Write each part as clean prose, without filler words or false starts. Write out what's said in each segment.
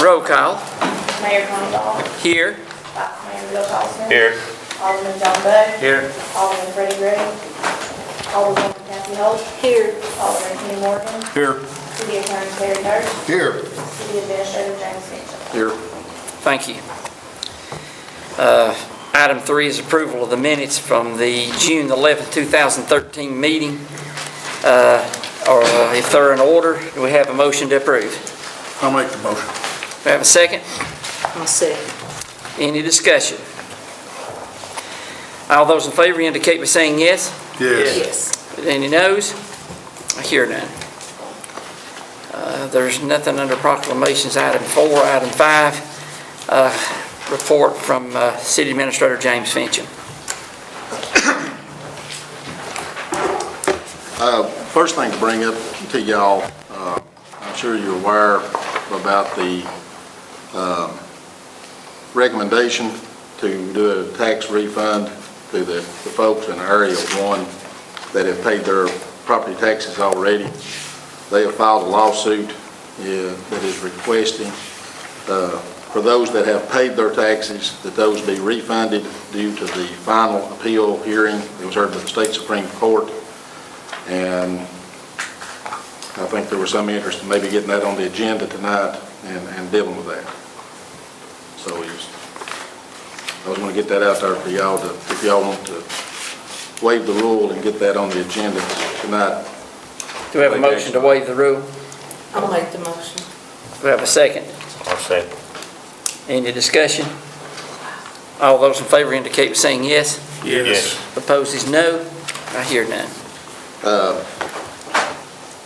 Roll call. Mayor Condon. Here. Vice Mayor Bill Dawson. Here. Alderman John Bud. Here. Alderman Freddie Gray. Alderman Kathy Hope. Here. Alderman Kenny Morgan. Here. City Attorney Terry Hurst. Here. City Administrator James Fincham. Here. Thank you. Item 3 is approval of the minutes from the June 11, 2013 meeting. Or if they're in order, do we have a motion to approve? I'll make the motion. Do we have a second? I'll second. Any discussion? All those in favor indicate by saying yes. Yes. Any noes? I hear none. There's nothing under proclamations. Item 4, item 5, report from City Administrator James Fincham. First thing to bring up to y'all, I'm sure you're aware about the recommendation to do a tax refund to the folks in Area 1 that have paid their property taxes already. They have filed a lawsuit that is requesting for those that have paid their taxes that those be refunded due to the final appeal hearing that was heard by the State Supreme Court. And I think there was some interest in maybe getting that on the agenda tonight and dealing with that. So I was going to get that out there for y'all to, if y'all want to waive the rule and get that on the agenda tonight. Do we have a motion to waive the rule? I'll make the motion. Do we have a second? I'll second. Any discussion? All those in favor indicate by saying yes. Yes. Opposed is no. I hear none. Of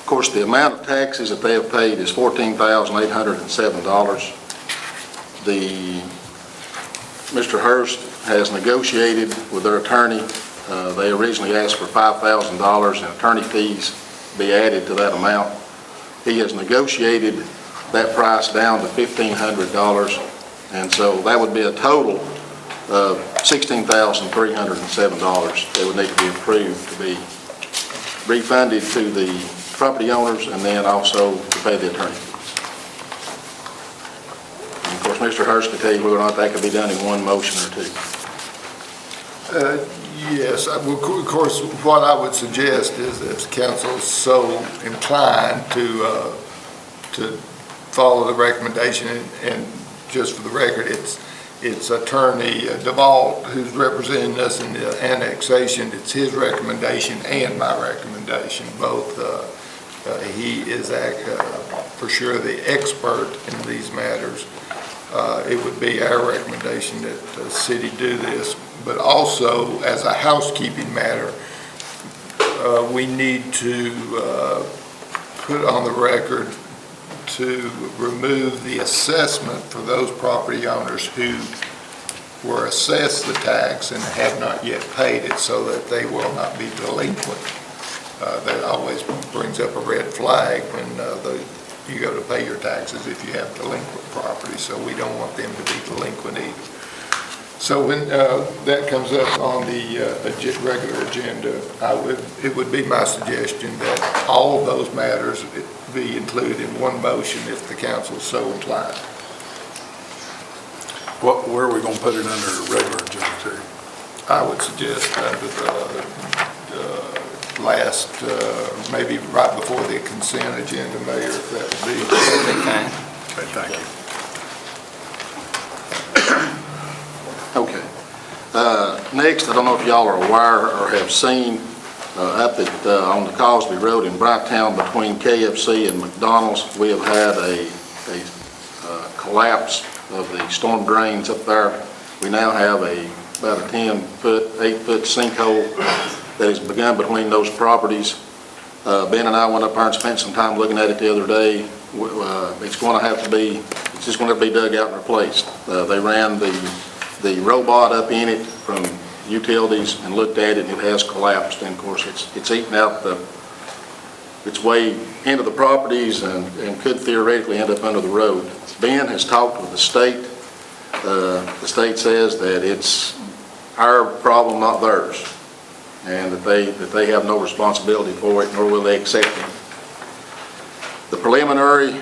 course, the amount of taxes that they have paid is $14,807. Mr. Hurst has negotiated with their attorney. They originally asked for $5,000 in attorney fees be added to that amount. He has negotiated that price down to $1,500, and so that would be a total of $16,307 that would need to be approved to be refunded to the property owners and then also to pay the attorney fees. And of course, Mr. Hurst can tell you whether or not that could be done in one motion or two. Yes, of course, what I would suggest is if the council is so inclined to follow the recommendation, and just for the record, it's Attorney DeVault who's representing us in the annexation. It's his recommendation and my recommendation. Both, he is for sure the expert in these matters. It would be our recommendation that the city do this, but also as a housekeeping matter, we need to put on the record to remove the assessment for those property owners who were assessed the tax and have not yet paid it, so that they will not be delinquent. That always brings up a red flag when you go to pay your taxes if you have delinquent property, so we don't want them to be delinquent either. So when that comes up on the regular agenda, it would be my suggestion that all of those matters be included in one motion if the council is so inclined. Where are we going to put it under the regular agenda, Terry? I would suggest under the last, maybe right before the consent agenda, Mayor, if that would be fine. Okay, thank you. Okay. Next, I don't know if y'all are aware or have seen up on the Cosby Road in Brighttown between KFC and McDonald's, we have had a collapse of the storm drains up there. We now have about a 10-foot, 8-foot sinkhole that has begun between those properties. Ben and I went up there and spent some time looking at it the other day. It's just going to have to be dug out and replaced. They ran the robot up in it from utilities and looked at it, and it has collapsed. And of course, it's eaten out its way into the properties and could theoretically end up under the road. Ben has talked with the state. The state says that it's our problem, not theirs, and that they have no responsibility for it, nor will they accept it. The preliminary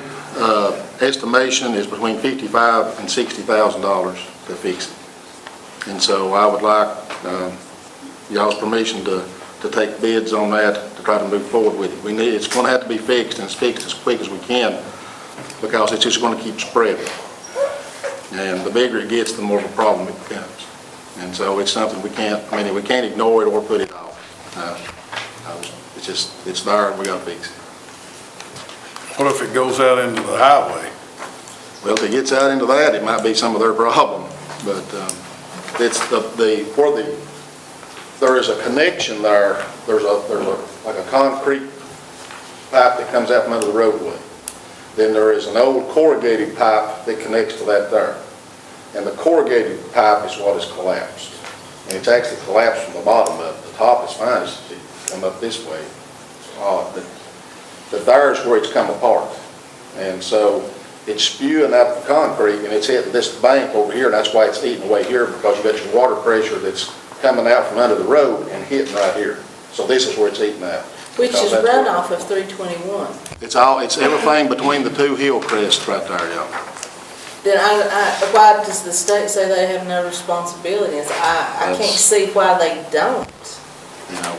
estimation is between $55,000 and $60,000 to fix it. And so I would like y'all's permission to take bids on that, to try to move forward with it. It's going to have to be fixed, and it's fixed as quick as we can, because it's just going to keep spreading. And the bigger it gets, the more of a problem it becomes. And so it's something we can't ignore it or put it off. It's there, and we got to fix it. What if it goes out into the highway? Well, if it gets out into that, it might be some of their problem, but it's there is a connection there. There's like a concrete pipe that comes out from under the roadway. Then there is an old corrugated pipe that connects to that there. And the corrugated pipe is what is collapsed. And it's actually collapsed from the bottom up. The top is fine as it come up this way. But there is where it's come apart. And so it's spewing out the concrete, and it's hitting this bank over here, and that's why it's eating away here, because you've got your water pressure that's coming out from under the road and hitting right here. So this is where it's eating out. Which is runoff of 321. It's everything between the two hill crests right there, y'all. Then why does the state say they have no responsibilities? I can't see why they don't. You know,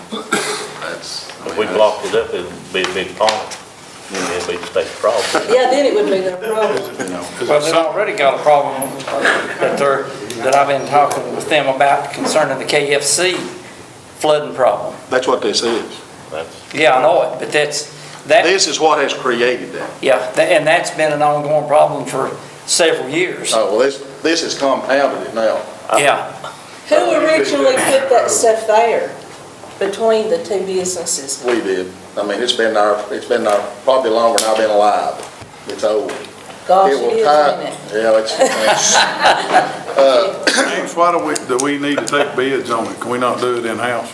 If we blocked it up, it'd be a big pond, and it'd be the state's problem. Yeah, then it would be their problem. you know. Well, they've already got a problem that I've been talking with them about concerning the KFC flooding problem. That's what this is. That's, Yeah, I know it, but that, This is what has created that. yeah, and that's been an ongoing problem for several years. Oh, well, this has compounded it now. Yeah, Who originally put that stuff there between the two businesses? We did. I mean, it's been there probably longer than I've been alive. It's old. Gosh, It will it is, tie- isn't it? Yeah, it's James, why do we need to take bids on it? Can we not do it in-house?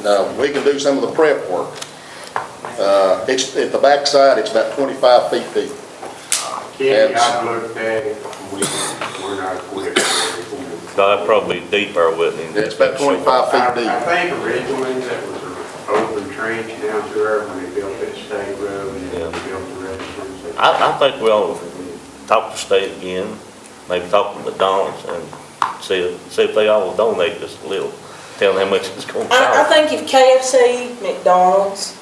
no, we can do some of the prep work. It's at the backside, it's about 25 feet deep. Kenny, I've looked at it, we're not quick. that'd probably be deeper, wouldn't it? It's about 25 feet I deep. think originally that was an open trench down through there when they built that state road and then they built the residence. I think we ought to talk to state again, maybe talk to McDonald's and see if they all donate just a little, tell them how much it's gonna I cost. think if KFC, McDonald's,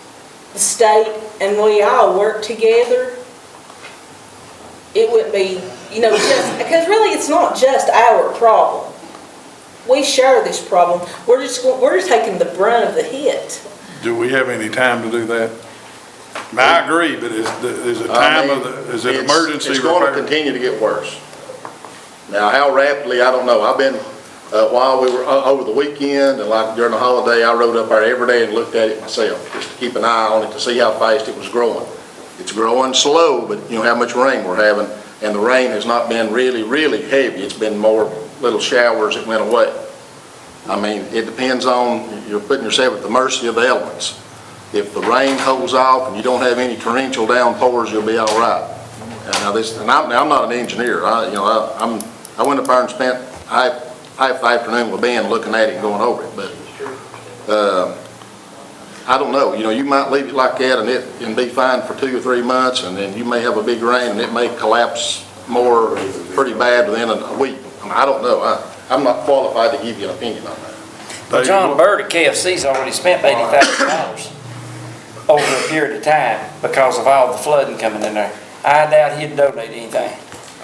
the state, and we all work together, it wouldn't be, just, because really it's not just our problem. We share this problem. We're just taking the brunt of the hit. Do we have any time to do that? I agree, but is it time is it emergency It's going to repair? continue to get worse. Now, how rapidly, I don't know. I've been, while we were over the weekend and like during the holiday, I rode up there every day and looked at it myself, just to keep an eye on it to see how fast it was growing. It's growing slow, but you know how much rain we're having, and the rain has not been really, really heavy. It's been more little showers that went away. I mean, it depends on, you're putting yourself at the mercy of the elements. If the rain holds off and you don't have any torrential downpours, you'll be all right. And I'm not an engineer. I went up there and spent half the afternoon with Ben looking at it and going over it, but I don't know. You might leave it like that and be fine for 2 or 3 months, and then you may have a big rain and it may collapse more pretty bad within a week. I don't know. I'm not qualified to give you an opinion on that. well, John Bird at KFC's already spent $80,000 over a period of time because of all the flooding coming in there. I doubt he'd donate anything.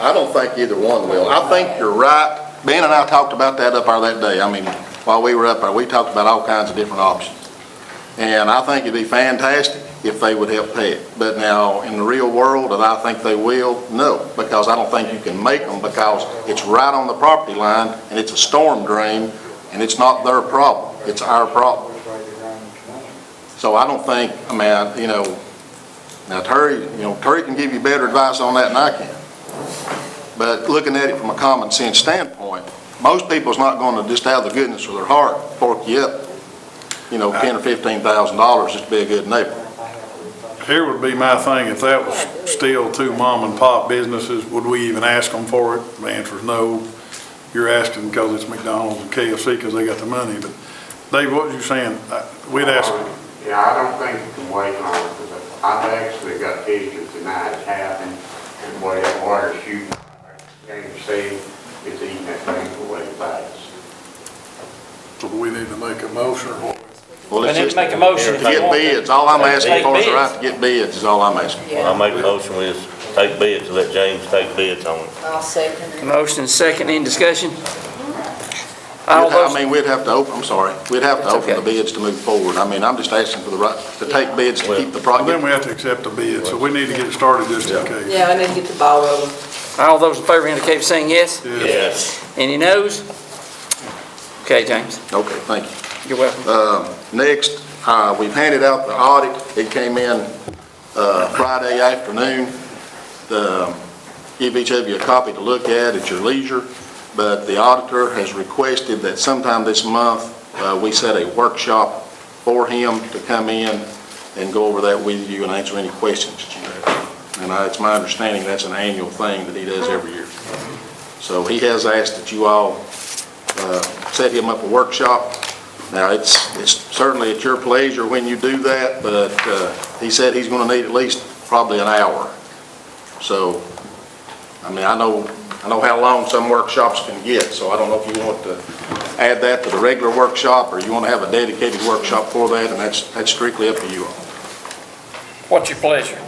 I don't think either one will. I think you're right. Ben and I talked about that up there that day. I mean, while we were up there, we talked about all kinds of different options. And I think it'd be fantastic if they would help pay it. But now, in the real world, and I think they will, no, because I don't think you can make them, because it's right on the property line, and it's a storm drain, and it's not their problem, it's our problem. So I don't think, now Terry can give you better advice on that than I can. But looking at it from a common sense standpoint, most people's not going to just out of the goodness of their heart fork you up, $10,000 or $15,000 just to be a good neighbor. Here would be my thing, if that was still 2 mom and pop businesses, would we even ask them for it? The answer is no. You're asking because it's McDonald's and KFC because they got the money, but Dave, what was you saying? We'd ask. Yeah, I don't think you can wait on it, because I've actually got pictures tonight, it happened, and the way that water's shooting, James said, it's eating that thing away fast. So do we need to make a motion or what? Well, We it's need to just make a motion if to you get want to. bids, all I'm asking for is the Take right to get bids, is all I'm asking. Well, I make a motion, we just take bids, let James take bids on it. I'll second it. Motion and second, any discussion? All I those, mean, we'd have to open, I'm sorry, we'd have to It's open the okay. bids to move forward. I mean, I'm just asking for the right, to take bids to keep the Well, then project. we have to accept the bid, so we need to get it started just in case. Yeah, I need to get the ball rolling. all those in favor indicate by saying yes. Yes. Any noes? Okay, James, Okay, thank you. you're welcome. Next, we've handed out the audit. It came in Friday afternoon. Give each of you a copy to look at your leisure, but the auditor has requested that sometime this month, we set a workshop for him to come in and go over that with you and answer any questions that you have. And it's my understanding that's an annual thing that he does every year. So he has asked that you all set him up a workshop. Now, it's certainly at your pleasure when you do that, but he said he's going to need at least probably an hour. So, I mean, I know how long some workshops can get, so I don't know if you want to add that to the regular workshop or you want to have a dedicated workshop for that, and that's strictly up to you all. What's your pleasure?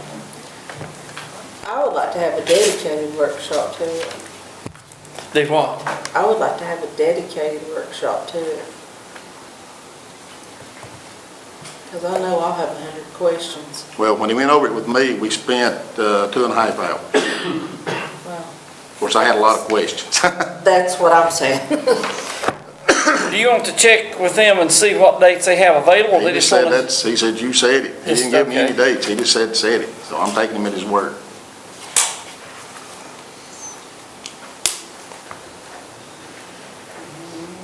I would like to have a dedicated workshop to it. Do what? I would like to have a dedicated workshop to it. Because I know I'll have 100 questions. Well, when he went over it with me, we spent 2.5 hours. Well, Of course, I had a lot of questions. that's what I'm saying. Do you want to check with them and see what dates they have available? He They just just said want he said, you said it. He Just didn't give me any okay. dates. He just said it. So I'm taking him at his word.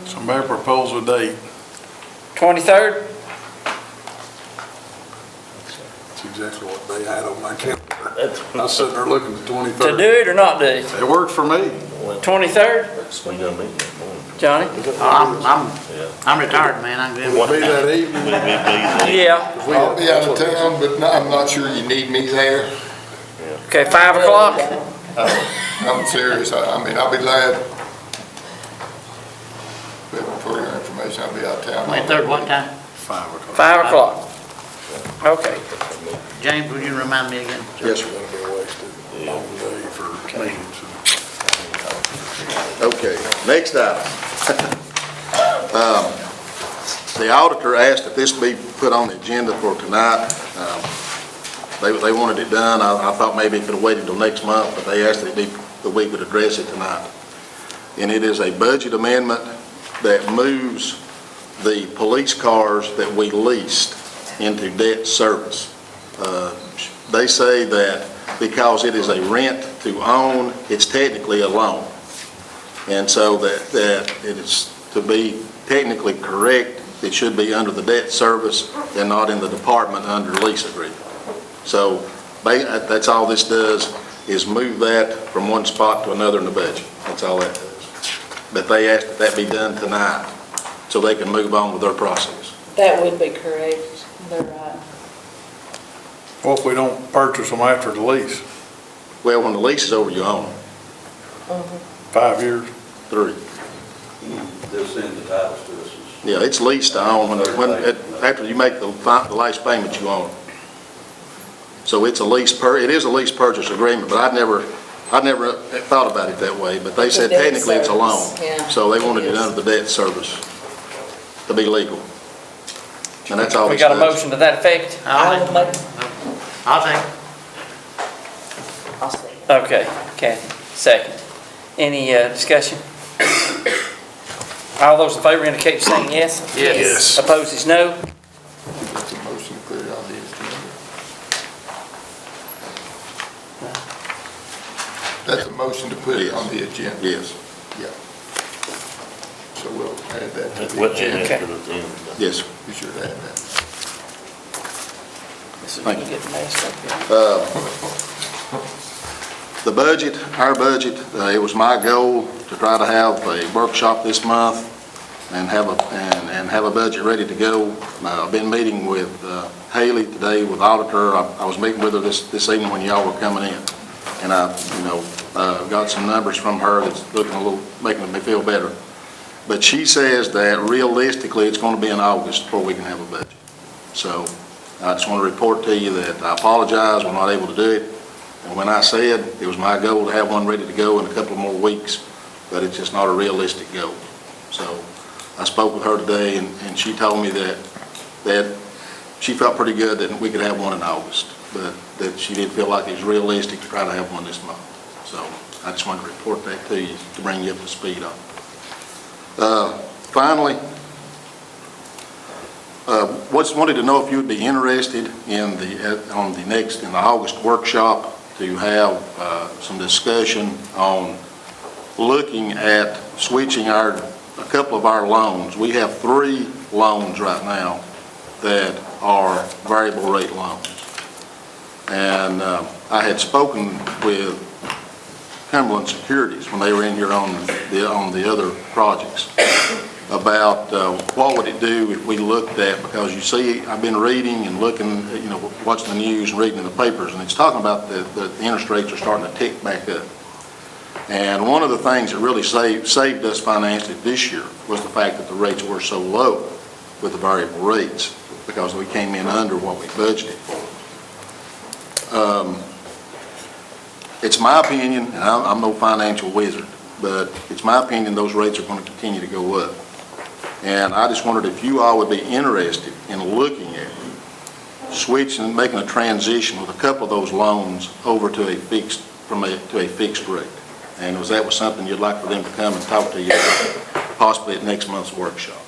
Somebody propose a date. 23rd? That's exactly what they had on my calendar. That's, I was sitting there looking at the To 23rd. do it or not do it? It works for me. 23rd? we done meeting that morning. Johnny? Yeah. I'm retired, man, I'm good. It'll be that evening. Yeah. I'll be out of town, but I'm not sure you need me there. Okay, 5 o'clock? I'm serious, I mean, I'll be glad. But for your information, I'll be out of town. 23rd, what time? 5 o'clock. 5 o'clock. Okay. James, would you remind me again? Yes, sir. That'll be a wasted long day for meetings. Okay, next item. The auditor asked that this be put on the agenda for tonight. They wanted it done. I thought maybe it could have waited until next month, but they asked that we could address it tonight. And it is a budget amendment that moves the police cars that we leased into debt service. They say that because it is a rent to own, it's technically a loan. And so that it is, to be technically correct, it should be under the debt service and not in the department under lease agreement. So that's all this does, is move that from one spot to another in the budget. That's all that does. But they asked that be done tonight so they can move on with their process. That would be correct. They're right. What if we don't purchase them after the lease? Well, when the lease is over, you own them. 5 years? 3. They'll send the titles to us. Yeah, it's leased to own. After you make the last payment, you own it. So it's a lease it is a lease purchase agreement, but I'd never thought about it that way. But they said debt technically it's a loan. service, yeah. So they wanted it under the debt service to be legal. And that's all We this got a does. motion to that effect? I'll make, I'll think. I'll see. Okay, Kathy, second. Any discussion? All those in favor indicate by saying yes. Yes. Opposed is no. Just a motion to put it on the agenda. That's a motion to put it on the agenda. Yes, Yeah. So we'll add that to the What agenda. you Okay. to the end. yes, sir. Be sure to add that. This is Thank gonna you. get messed up here. The budget, our budget, it was my goal to try to have a workshop this month and have a budget ready to go. I've been meeting with Haley today with auditor. I was meeting with her this evening when y'all were coming in. and I, got some numbers from her that's looking a little, making me feel better. But she says that realistically, it's going to be in August before we can have a budget. So I just want to report to you that I apologize, we're not able to do it. And when I said it was my goal to have one ready to go in a couple of more weeks, but it's just not a realistic goal. So I spoke with her today, and she told me that she felt pretty good that we could have one in August, but that she did feel like it was realistic to try to have one this month. So I just wanted to report that to you to bring you up to speed on it. Finally, wanted to know if you would be interested in the August workshop to have some discussion on looking at switching a couple of our loans. We have 3 loans right now that are variable rate loans. And I had spoken with Cumberland Securities when they were in here on the other projects about what would it do if we looked at, because you see, I've been reading and looking, watching the news and reading in the papers, and it's talking about the interest rates are starting to tick back up. And one of the things that really saved us financially this year was the fact that the rates were so low with the variable rates, because we came in under what we budgeted for. It's my opinion, and I'm no financial wizard, but it's my opinion those rates are going to continue to go up. And I just wondered if you all would be interested in looking at switching, making a transition with a couple of those loans over to a fixed rate. And was that something you'd like for them to come and talk to you about, possibly at next month's workshop?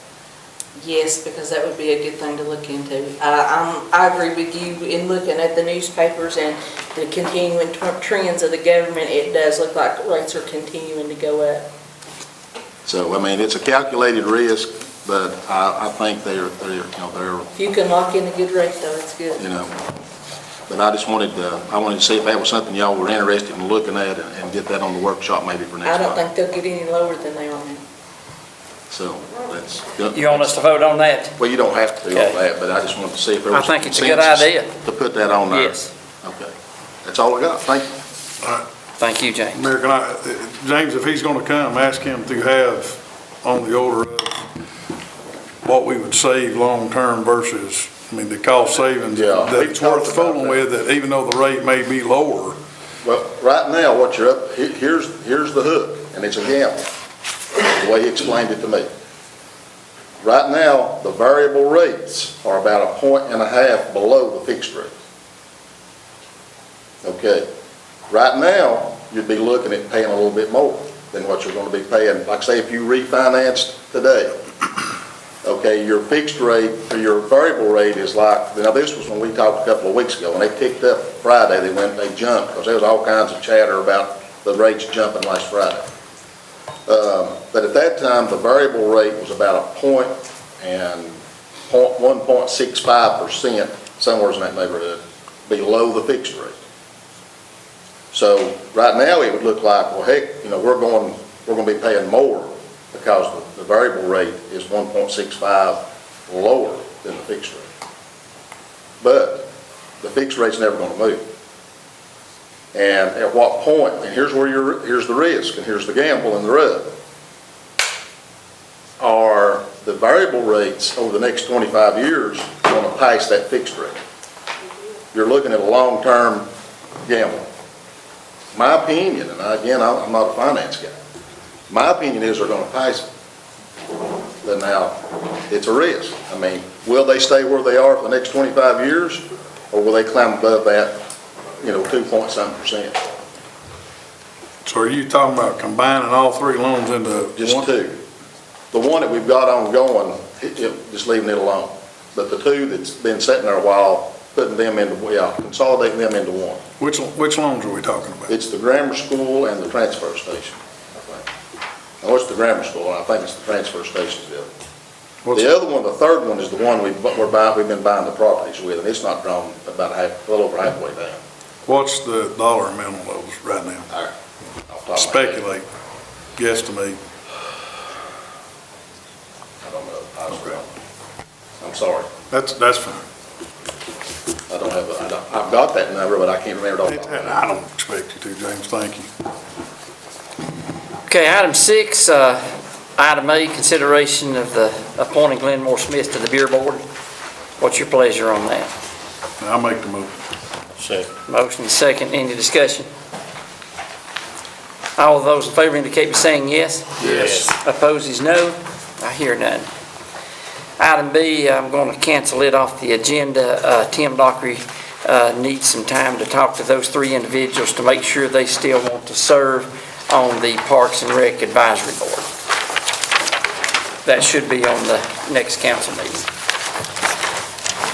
Yes, because that would be a good thing to look into. I agree with you in looking at the newspapers and the continuing trends of the government. It does look like rates are continuing to go up. So, I mean, it's a calculated risk, but I think they're. If you can lock in a good rate, though, it's good. But I just wanted to see if that was something y'all were interested in looking at and get that on the workshop maybe for next month. I don't think they'll get any lower than they are now. So that's. You want us to vote on that? Well, you don't have to do all Okay. that, but I just wanted to see if there was. I think it's a good consensus idea. to put that on there. Yes. Okay. That's all I got. Thank you. All right. Thank you, James. Mayor, James, if he's going to come, ask him to have on the order of what we would save long-term versus, the cost savings. Yeah, That we've it's talked worth about fooling that. with, that even though the rate may be lower. Well, right now, what you're up, here's the hook, and it's a gamble, the way he explained it to me. Right now, the variable rates are about 1.5 below the fixed rate. Okay. Right now, you'd be looking at paying a little bit more than what you're going to be paying. Like say if you refinanced today, okay, your fixed rate or your variable rate is like, this was when we talked a couple of weeks ago, and they ticked up Friday, they jumped, because there was all kinds of chatter about the rates jumping last Friday. But at that time, the variable rate was about 1.65%, somewhere in that neighborhood, below the fixed rate. So right now, it would look like, well, heck, we're going to be paying more because the variable rate is 1.65 lower than the fixed rate. But the fixed rate's never going to move. And at what point, and here's the risk, and here's the gamble and the rub, are the variable rates over the next 25 years going to pass that fixed rate? You're looking at a long-term gamble. My opinion, and again, I'm not a finance guy, my opinion is they're going to pass it. But now, it's a risk. Will they stay where they are for the next 25 years, or will they climb above that, 2-point-something%? So are you talking about combining all 3 loans into Just one? 2. The one that we've got ongoing, just leaving it alone. But the 2 that's been sitting there a while, consolidating them into one. Which loans are we talking about? It's the grammar school and the transfer station, I think. No, it's the grammar school, and I think it's the transfer station's the other. The other one, the third one, is the one we've been buying the properties with, and it's not drawn about a little over halfway down. What's the dollar amount on those right now? All right. Speculate, guesstimate. I don't know. I'm sorry. That's fine. I've got that number, but I can't remember it off the top of my head. I don't expect you to, James, thank you. Okay, item 6, item A, consideration of the appointing Glenmore Smith to the Beer Board. What's your pleasure on that? I'll make the motion. Second. Motion is second, any discussion? All of those in favor indicate by saying yes. Yes. Opposed is no. I hear none. Item B, I'm going to cancel it off the agenda. Tim Dockery needs some time to talk to those 3 individuals to make sure they still want to serve on the Parks and Rec Advisory Board. That should be on the next council meeting.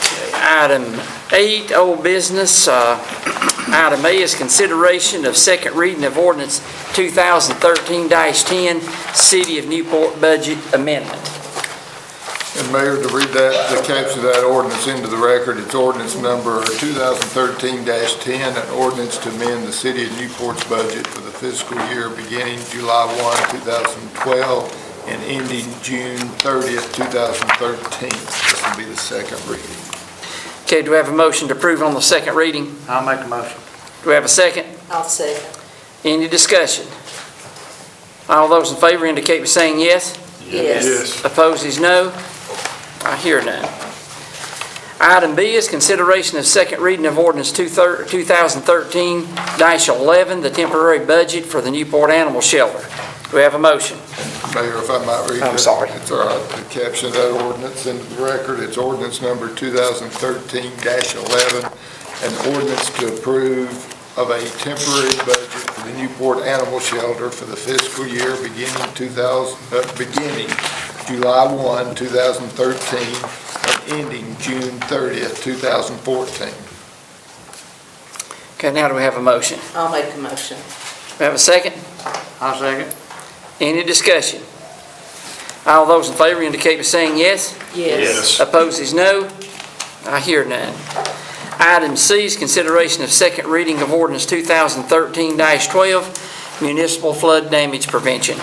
Okay, item 8, old business. Item A is consideration of second reading of ordinance 2013-10, City of Newport Budget Amendment. And Mayor, to read that, to capture that ordinance into the record, it's ordinance number 2013-10, an ordinance to amend the City of Newport's budget for the fiscal year beginning July 1, 2012 and ending June 30th, 2013. This will be the second reading. Okay, do we have a motion to approve on the second reading? I'll make a motion. Do we have a second? I'll second. Any discussion? All those in favor indicate by saying yes. Yes. Opposed is no. I hear none. Item B is consideration of second reading of ordinance 2013-11, the temporary budget for the Newport Animal Shelter. Do we have a motion? Mayor, if I might read I'm that. sorry. It's all right, to capture that ordinance into the record, it's ordinance number 2013-11, an ordinance to approve of a temporary budget for the Newport Animal Shelter for the fiscal year beginning July 1, 2013, and ending June 30th, 2014. Okay, now do we have a motion? I'll make a motion. We have a second? I'll second. Any discussion? All those in favor indicate by saying yes. Yes. Opposed is no. I hear none. Item C is consideration of second reading of ordinance 2013-12, municipal flood damage prevention.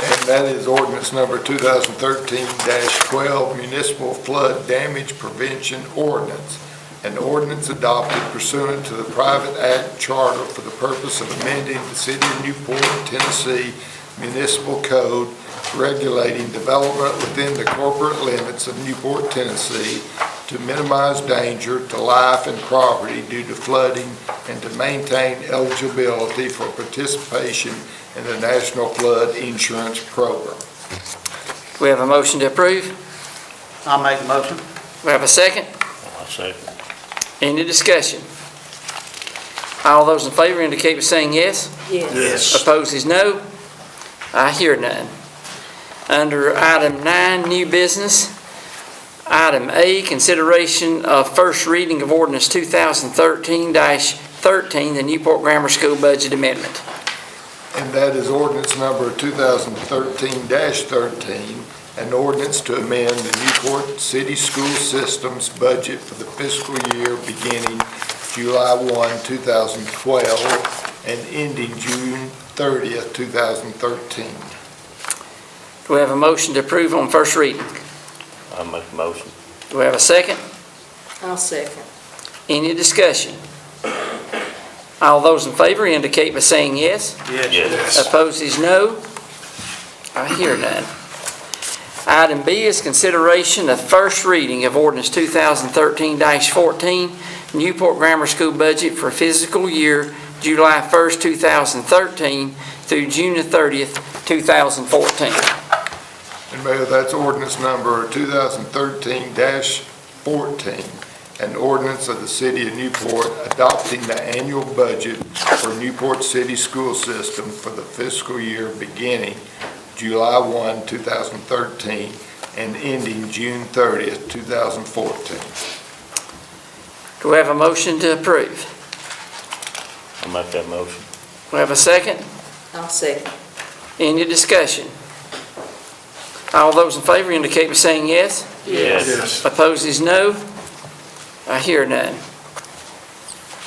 And that is ordinance number 2013-12, municipal flood damage prevention ordinance. An ordinance adopted pursuant to the private act charter for the purpose of amending the City of Newport, Tennessee Municipal Code regulating development within the corporate limits of Newport, Tennessee to minimize danger to life and property due to flooding and to maintain eligibility for participation in the National Flood Insurance Program. We have a motion to approve. I'll make a motion. We have a second. I'll second. Any discussion? All those in favor indicate by saying yes. Yes. Opposed is no. I hear none. Under item 9, new business, item A, consideration of first reading of ordinance 2013-13, the Newport Grammar School Budget Amendment. And that is ordinance number 2013-13, an ordinance to amend the Newport City School System's budget for the fiscal year beginning July 1, 2012 and ending June 30th, 2013. Do we have a motion to approve on first reading? I'll make a motion. Do we have a second? I'll second. Any discussion? All those in favor indicate by saying yes. Yes. Opposed is no. I hear none. Item B is consideration of first reading of ordinance 2013-14, Newport Grammar School budget for fiscal year July 1st, 2013 through June 30th, 2014. And Mayor, that's ordinance number 2013-14, an ordinance of the City of Newport adopting the annual budget for Newport City School System for the fiscal year beginning July 1, 2013 and ending June 30th, 2014. Do we have a motion to approve? I'll make that motion. We have a second? I'll second. Any discussion? All those in favor indicate by saying yes. Yes. Opposed is no. I hear none.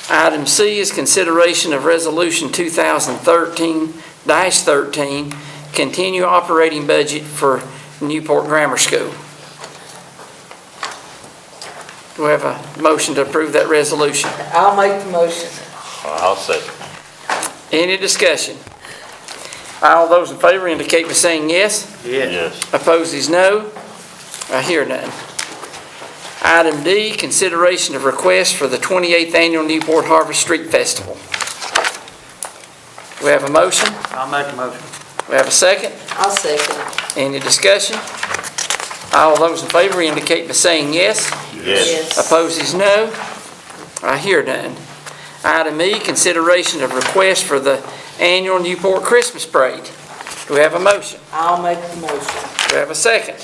Item C is consideration of resolution 2013-13, continue operating budget for Newport Grammar School. Do we have a motion to approve that resolution? I'll make the motion. I'll second. Any discussion? All those in favor indicate by saying yes. Yes. Opposed is no. I hear none. Item D, consideration of request for the 28th Annual Newport Harvest Street Festival. Do we have a motion? I'll make the motion. We have a second? I'll second it. Any discussion? All those in favor indicate by saying yes. Yes. Opposed is no. I hear none. Item E, consideration of request for the annual Newport Christmas Parade. Do we have a motion? I'll make the motion. Do we have a second?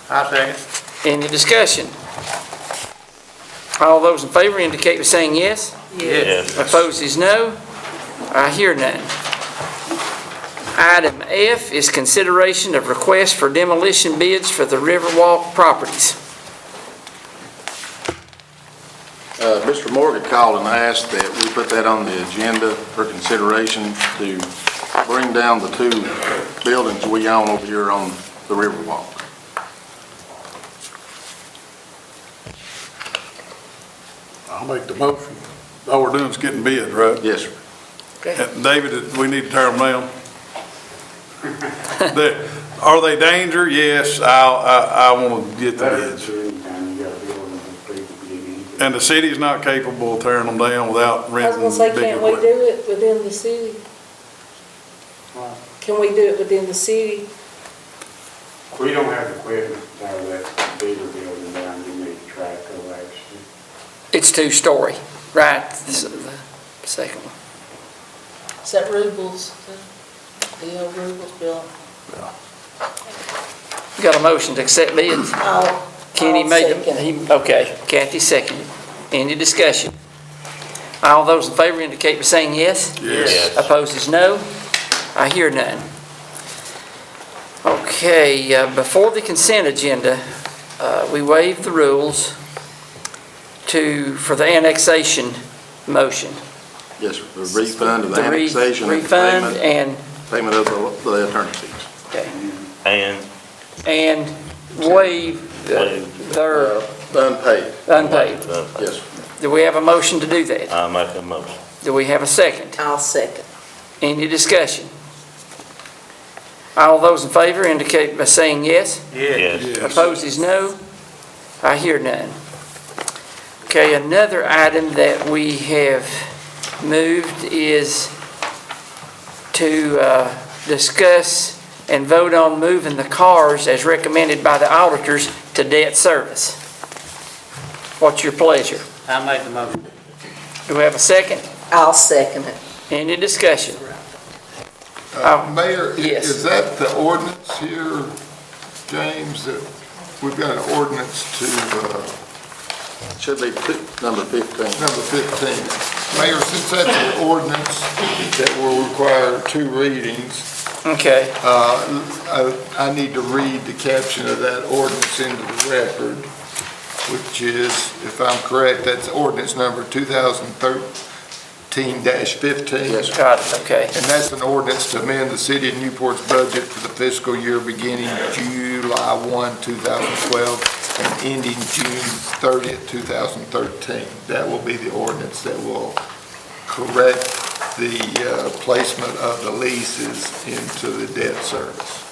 I'll second. Any discussion? All those in favor indicate by saying yes. Yes. Opposed is no. I hear none. Item F is consideration of request for demolition bids for the Riverwalk properties. Mr. Morgan called and asked that we put that on the agenda for consideration to bring down the two buildings we own over here on the Riverwalk. I'll make the motion. All we're doing is getting bids, right? Yes, sir. And David, we need to tear them down. Are they danger? Yes, I want to get the That's bids. anytime you got a building with people getting into. And the city's not capable of tearing them down without I was renting gonna say, big can't we equipment. do it within the city? Can we do it within the city? We don't have equipment out of that bigger building down, you need to track of actually. It's two-story, right? This is the second one. Is that Rubel's, the old Rubel's building? We got a motion to accept bids. Kenny I'll made second it. Okay, Kathy seconded. Any discussion? All those in favor indicate by saying yes. Yes. Opposed is no. I hear none. Okay, before the consent agenda, we waived the rules for the annexation motion. Yes, sir. The refund of the The annexation. and refund and, Payment of the attorney fees. okay, And waive their Unpaid, unpaid. yes, sir. Do we have a motion to do that? I'll make a motion. Do we have a second? I'll second. Any discussion? All those in favor indicate by saying yes. Yes. Yes. Opposed is no. I hear none. Okay, another item that we have moved is to discuss and vote on moving the cars as recommended by the auditors to debt service. What's your pleasure? I'll make the motion. Do we have a second? I'll second it. Any discussion? Mayor, Yes. is that the ordinance here, James, that we've got an ordinance to, Should be number 15. number 15? Mayor, since that's an ordinance that will require two readings, Okay, I need to read the caption of that ordinance into the record, which is, if I'm correct, that's ordinance number 2013-15. Yes, sir. got it, okay. And that's an ordinance to amend the city of Newport's budget for the fiscal year beginning July 1, 2012, and ending June 30th, 2013. That will be the ordinance that will correct the placement of the leases into the debt service.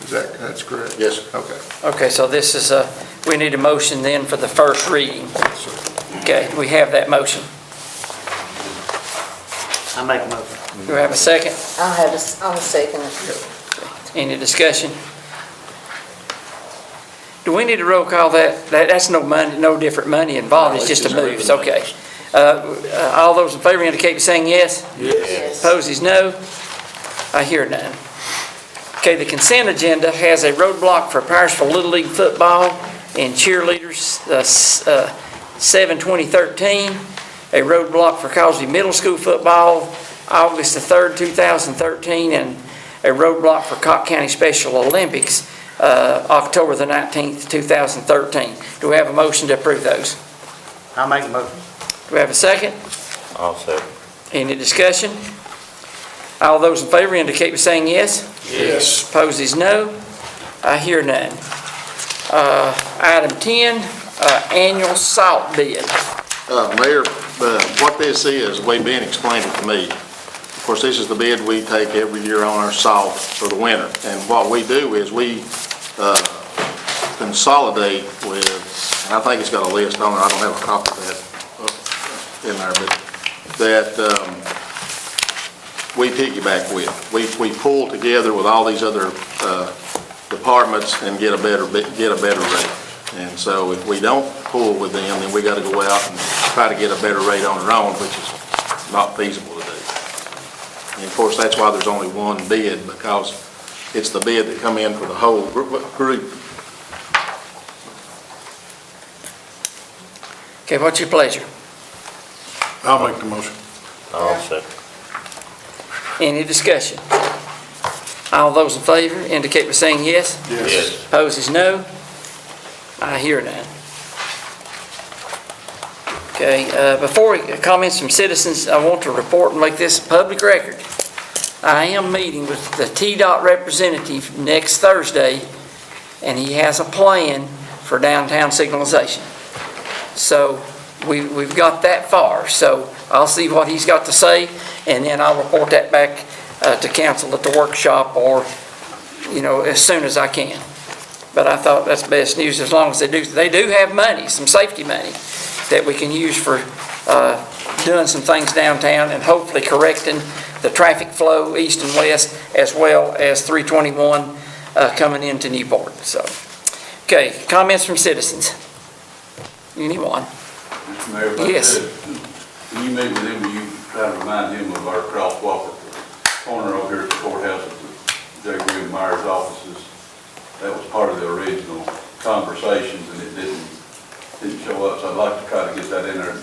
That's correct? Yes, sir. Okay. Okay, so this is we need a motion then for the first reading. Yes, sir. Okay, we have that motion. I'll make a motion. Do we have a second? I'll second it. Any discussion? Do we need to roll call that? That's no money, no different money involved, it's just a move, it's okay. All those in favor indicate by saying yes. Yes. Opposed is no. I hear none. Okay, the consent agenda has a roadblock for Parisville Little League football and cheerleaders, 7/2013. A roadblock for Cosby Middle School football, August the 3rd, 2013, and a roadblock for Cocke County Special Olympics, October the 19th, 2013. Do we have a motion to approve those? I'll make the motion. Do we have a second? I'll second. Any discussion? All those in favor indicate by saying yes. Yes. Opposed is no. I hear none. Item 10, annual salt bid. Mayor, what this is, the way Ben explained it to me, of course, this is the bid we take every year on our salt for the winter. And what we do is we consolidate with, and I think it's got a list on it, I don't have a copy of that in there, but that we piggyback with. We pull together with all these other departments and get a better rate. And so if we don't pull with them, then we got to go out and try to get a better rate on our own, which is not feasible to do. And of course, that's why there's only one bid, because it's the bid that come in for the whole group. Okay, what's your pleasure? I'll make the motion. I'll second. Any discussion? All those in favor indicate by saying yes. Yes. Opposed is no. I hear none. Okay, before comments from citizens, I want to report and make this a public record. I am meeting with the TDOT representative next Thursday, and he has a plan for downtown signalization. So we've got that far. So I'll see what he's got to say, and then I'll report that back to council at the workshop, or, as soon as I can. But I thought that's best news, as long as they do have money, some safety money, that we can use for doing some things downtown and hopefully correcting the traffic flow east and west, as well as 321 coming into Newport. So, okay, comments from citizens? Anyone? Mr. Mayor, if I Yes. could, when you meet with him, will you try to remind him of our crosswalk at the corner over here at the courthouse at the J. Green Myers offices? That was part of the original conversations, and it didn't show up, so I'd like to try to get that in there,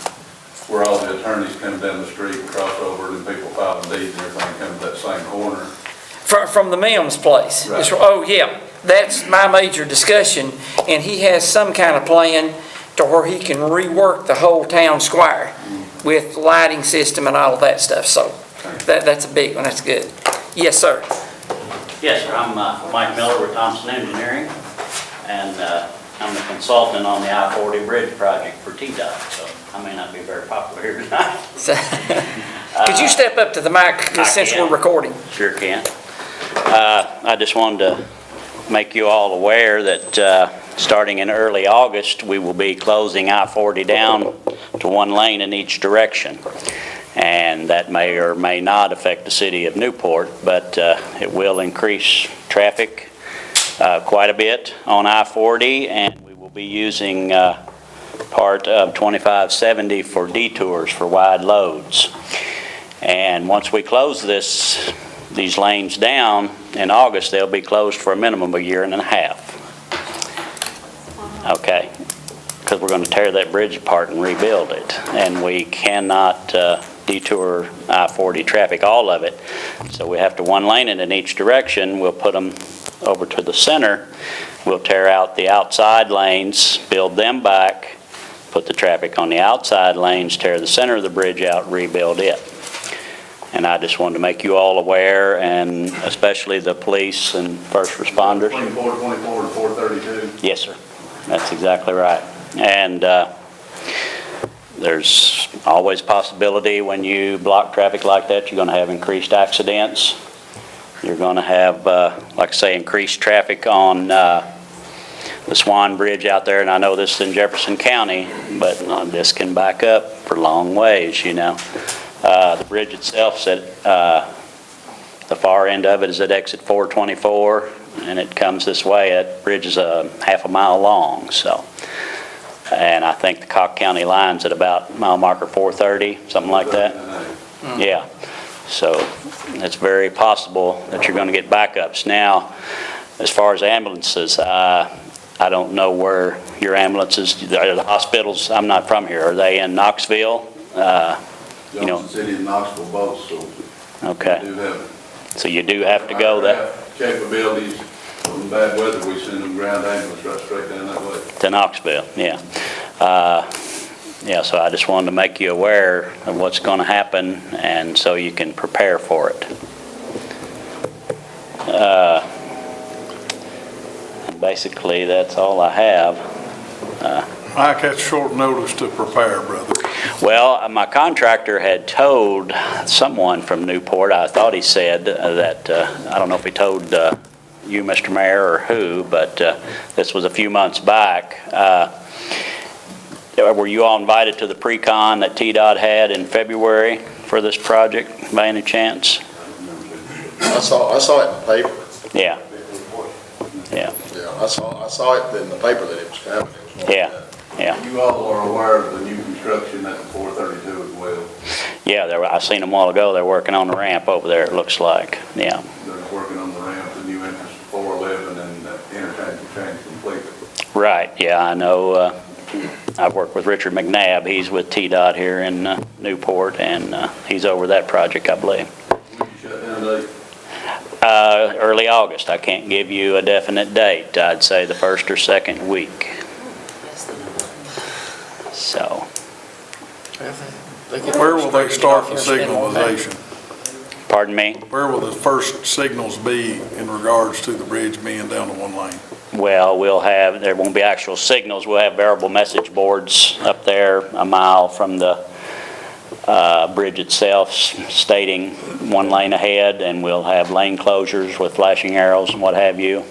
where all the attorneys come down the street and cross over, and people filing deeds and everything come to that same corner. From the Mims place? Right. Oh, yeah, that's my major discussion, and he has some kind of plan to where he can rework the whole town square with lighting system and all of that stuff, so that's a big one, that's good. Yes, sir. Yes, sir. I'm Mike Miller with Thompson Engineering, and I'm the consultant on the I-40 bridge project for TDOT, so I may not be very popular here tonight. Could you step up to the mic since we're recording? Sure can. I just wanted to make you all aware that starting in early August, we will be closing I-40 down to one lane in each direction. And that may or may not affect the city of Newport, but it will increase traffic quite a bit on I-40, and we will be using part of 2570 for detours for wide loads. And once we close these lanes down in August, they'll be closed for a minimum of a year and a half. Okay, because we're going to tear that bridge apart and rebuild it, and we cannot detour I-40 traffic, all of it. So we have to one lane it in each direction. We'll put them over to the center. We'll tear out the outside lanes, build them back, put the traffic on the outside lanes, tear the center of the bridge out, rebuild it. And I just wanted to make you all aware, and especially the police and first responders. 424 and 432? Yes, sir. That's exactly right. And there's always a possibility when you block traffic like that, you're going to have increased accidents. You're going to have, like I say, increased traffic on the Swan Bridge out there. And I know this is in Jefferson County, but this can back up for long ways, The bridge itself, the far end of it is at exit 424, and it comes this way. That bridge is half a mile long, so. And I think the Cock County line's at about mile marker 430, something like that. Yeah, so it's very possible that you're going to get backups. Now, as far as ambulances, I don't know where your ambulances, the hospitals, I'm not from here, are they in Knoxville? Johnson City and Knoxville both, so Okay. we do have So you do have to go that capabilities. In bad weather, we send them ground ambulance right straight down that way. to Knoxville, yeah. Yeah, so I just wanted to make you aware of what's going to happen, and so you can prepare for it. Basically, that's all I have. Mike, that's short notice to prepare, brother. Well, my contractor had told someone from Newport, I thought he said that, I don't know if he told you, Mr. Mayor, or who, but this was a few months back. Were you all invited to the pre-con that TDOT had in February for this project, by any chance? I saw it in the paper. Yeah. Yeah. Yeah, I saw it in the paper that it was coming. Yeah. Yeah. You all are aware of the new construction at the 432 as well. Yeah, I seen them a while ago. They're working on the ramp over there, it looks like. Yeah. They're working on the ramp, the new entrance to 411, and interchange will change completely. Right, yeah, I know. I've worked with Richard McNabb. He's with TDOT here in Newport, and he's over that project, I believe. When you shut down, Dave? Early August. I can't give you a definite date. I'd say the first or second week. So, Where will they start the signalization? pardon me? Where will the first signals be in regards to the bridge being down to one lane? Well, there won't be actual signals. We'll have variable message boards up there a mile from the bridge itself stating one lane ahead, and we'll have lane closures with flashing arrows and what have you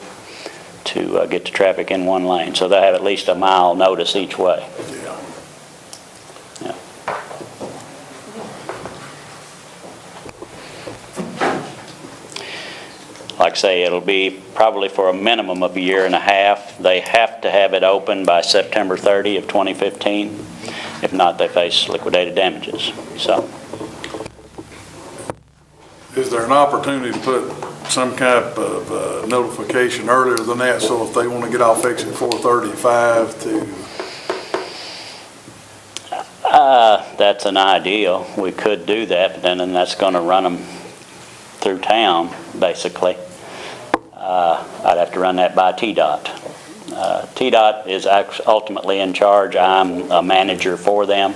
to get the traffic in one lane. So they'll have at least a mile notice each way. Yeah. Like I say, it'll be probably for a minimum of a year and a half. They have to have it open by September 30 of 2015. If not, they face liquidated damages. So, Is there an opportunity to put some kind of notification earlier than that, so if they want to get off exit 435 to... that's an ideal. We could do that, but then that's going to run them through town, basically. I'd have to run that by TDOT. TDOT is ultimately in charge. I'm a manager for them.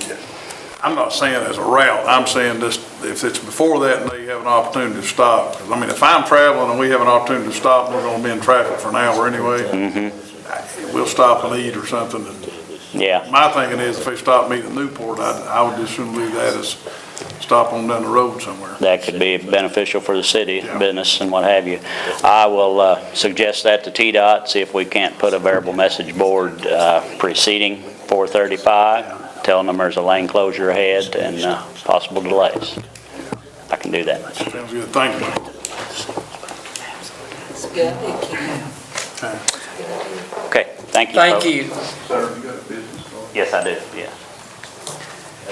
I'm not saying as a route, I'm saying this, if it's before that and they have an opportunity to stop. 'Cause, I mean, if I'm traveling and we have an opportunity to stop, and we're gonna be in traffic for an hour anyway. We'll stop and eat or something. And Yeah. my thinking is if they stop me at Newport, I would just soon leave that as stop on down the road somewhere. That could be beneficial for the city, Yeah. business and what have you. I will suggest that to TDOT, see if we can't put a variable message board preceding 435, telling them there's a lane closure ahead and possible delays. I can do that. Sounds good, thank you. It's good. Okay, thank you. Thank folks. you. Sir, you got a business card? Yes, I do, yes.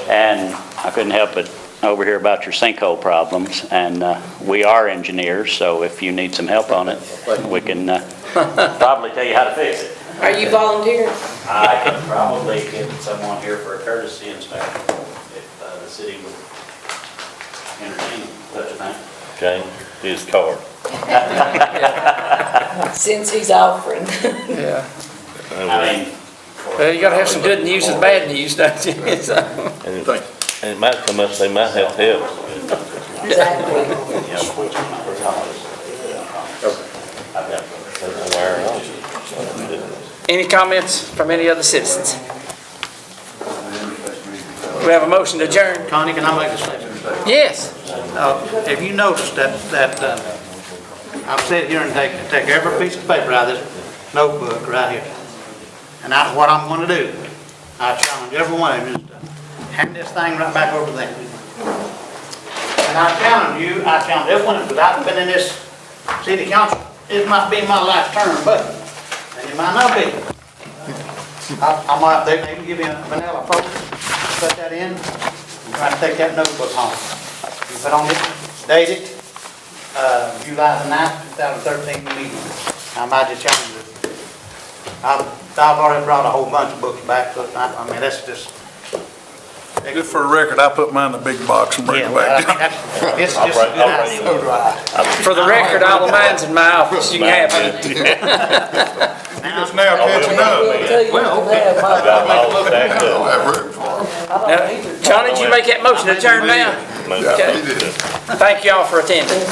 And I couldn't help but overhear about your sinkhole problems, and we are engineers, so if you need some help on it, we can probably tell you how to fix it. Are you volunteering? I could probably get someone here for a courtesy inspection if the city would entertain such a thing. Okay, his card. Since he's offering. Yeah. I mean, Well, you gotta have some good news and bad news, don't you? So, And it might come up, they might have help. Exactly. Any comments from any other citizens? We have a motion to adjourn. Connie, can I make a statement? Yes. If you notice that I've sat here and take every piece of paper out of this notebook right here. And what I'm gonna do, I challenge every one of you to hand this thing right back over there. And I challenge everyone, because I've been in this city council, it might be my last term, but, and it might not be. They can give you a vanilla folder, put that in, and try to take that notebook home. You put on it, date it, July the 9th, 2013 meeting. I might just challenge it. I've already brought a whole bunch of books back, so I mean, that's just. Just for the record, I put mine in the big box and bring it back. It's just a good idea. For the record, all of mine's in my office. You can have it. Just now catching up. Well, Now, Johnny, did you make that motion to adjourn now? Okay. Thank you all for attending.